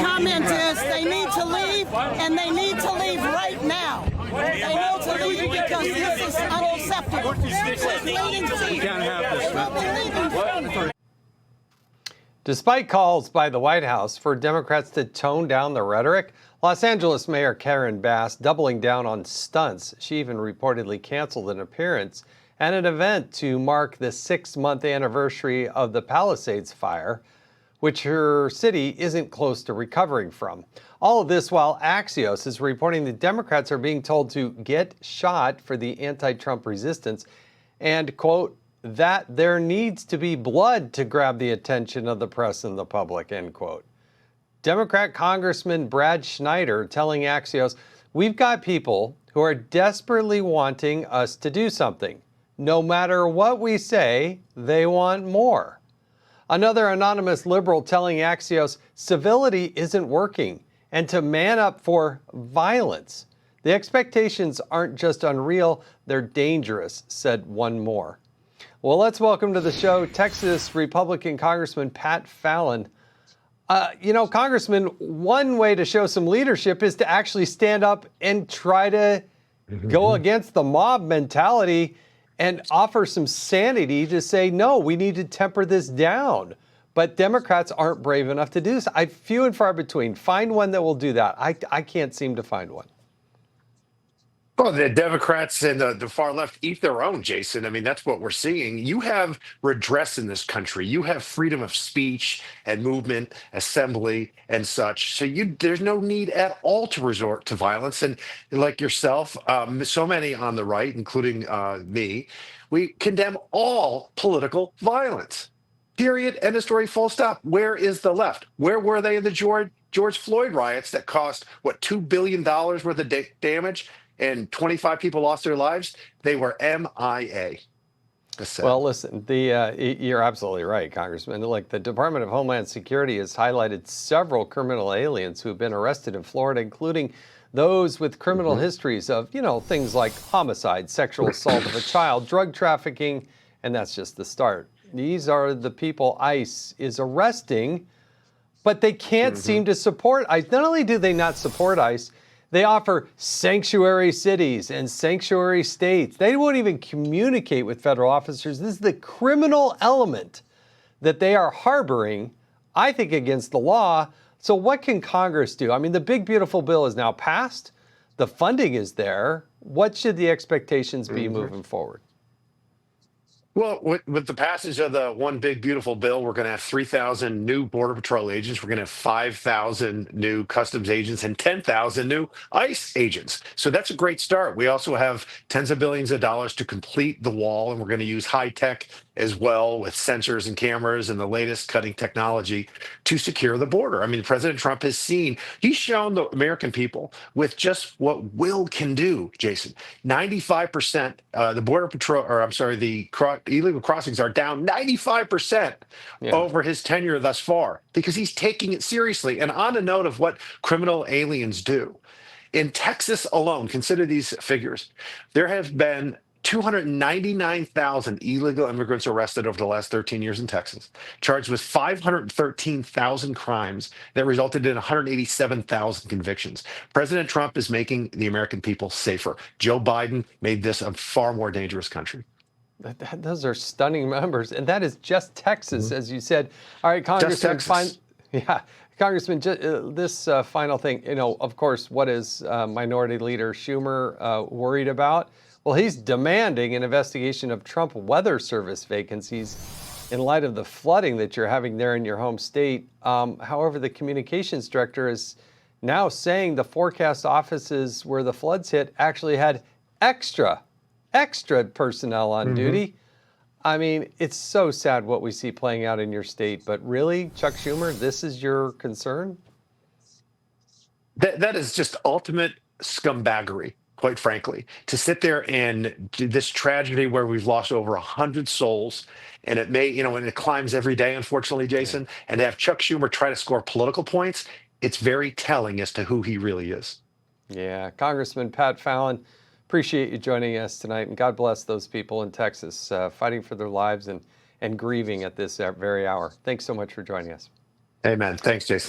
comment is they need to leave, and they need to leave right now. They need to leave because this is unacceptable. We can't have this. Despite calls by the White House for Democrats to tone down the rhetoric, Los Angeles Mayor Karen Bass doubling down on stunts. She even reportedly canceled an appearance at an event to mark the 6-month anniversary of the Palisades fire, which her city isn't close to recovering from. All of this while Axios is reporting that Democrats are being told to get shot for the anti-Trump resistance and, quote, that there needs to be blood to grab the attention of the press and the public, end quote. Democrat Congressman Brad Schneider telling Axios, we've got people who are desperately wanting us to do something. No matter what we say, they want more. Another anonymous liberal telling Axios civility isn't working and to man up for violence. The expectations aren't just unreal, they're dangerous, said one more. Well, let's welcome to the show Texas Republican Congressman Pat Fallon. Congressman, one way to show some leadership is to actually stand up and try to go against the mob mentality and offer some sanity to say, no, we need to temper this down. But Democrats aren't brave enough to do this. Few and far between. Find one that will do that. I can't seem to find one. Well, the Democrats and the far left eat their own, Jason. I mean, that's what we're seeing. You have redress in this country. You have freedom of speech and movement, assembly, and such. So there's no need at all to resort to violence. And like yourself, so many on the right, including me, we condemn all political violence. Period. End of story. Full stop. Where is the left? Where were they in the George Floyd riots that cost, $2 billion worth of damage? And 25 people lost their lives? They were MIA. Well, listen, you're absolutely right, Congressman. Like, the Department of Homeland Security has highlighted several criminal aliens who have been arrested in Florida, including those with criminal histories of, things like homicide, sexual assault of a child, drug trafficking, and that's just the start. These are the people ICE is arresting, but they can't seem to support ICE. Not only do they not support ICE, they offer sanctuary cities and sanctuary states. They won't even communicate with federal officers. This is the criminal element that they are harboring, I think, against the law. So what can Congress do? I mean, the big, beautiful bill is now passed. The funding is there. What should the expectations be moving forward? Well, with the passage of the one big, beautiful bill, we're going to have 3,000 new Border Patrol agents. We're going to have 5,000 new Customs agents and 10,000 new ICE agents. So that's a great start. We also have tens of billions of dollars to complete the wall, and we're going to use high tech as well with sensors and cameras and the latest cutting technology to secure the border. I mean, President Trump has he's shown the American people with just what will can do, Jason. 95%, the Border Patrol, the illegal crossings are down 95% over his tenure thus far because he's taking it seriously. And on a note of what criminal aliens do, in Texas alone, consider these figures, there have been 299,000 illegal immigrants arrested over the last 13 years in Texas, charged with 513,000 crimes that resulted in 187,000 convictions. President Trump is making the American people safer. Joe Biden made this a far more dangerous country. Those are stunning numbers, and that is just Texas, as you said. All right, Congressman, Congressman, this final thing, of course, what is Minority Leader Schumer worried about? Well, he's demanding an investigation of Trump Weather Service vacancies in light of the flooding that you're having there in your home state. However, the communications director is now saying the forecast offices where the floods hit actually had extra personnel on duty. I mean, it's so sad what we see playing out in your state. But really, Chuck Schumer, this is your concern? That is just ultimate scumbaggery, quite frankly, to sit there and do this tragedy where we've lost over 100 souls, and it may, and it climbs every day, unfortunately, Jason, and to have Chuck Schumer try to score political points, it's very telling as to who he really is. Yeah, Congressman Pat Fallon, appreciate you joining us tonight, and God bless those people in Texas fighting for their lives and grieving at this very hour. Thanks so much for joining us. Amen. Thanks, Jason.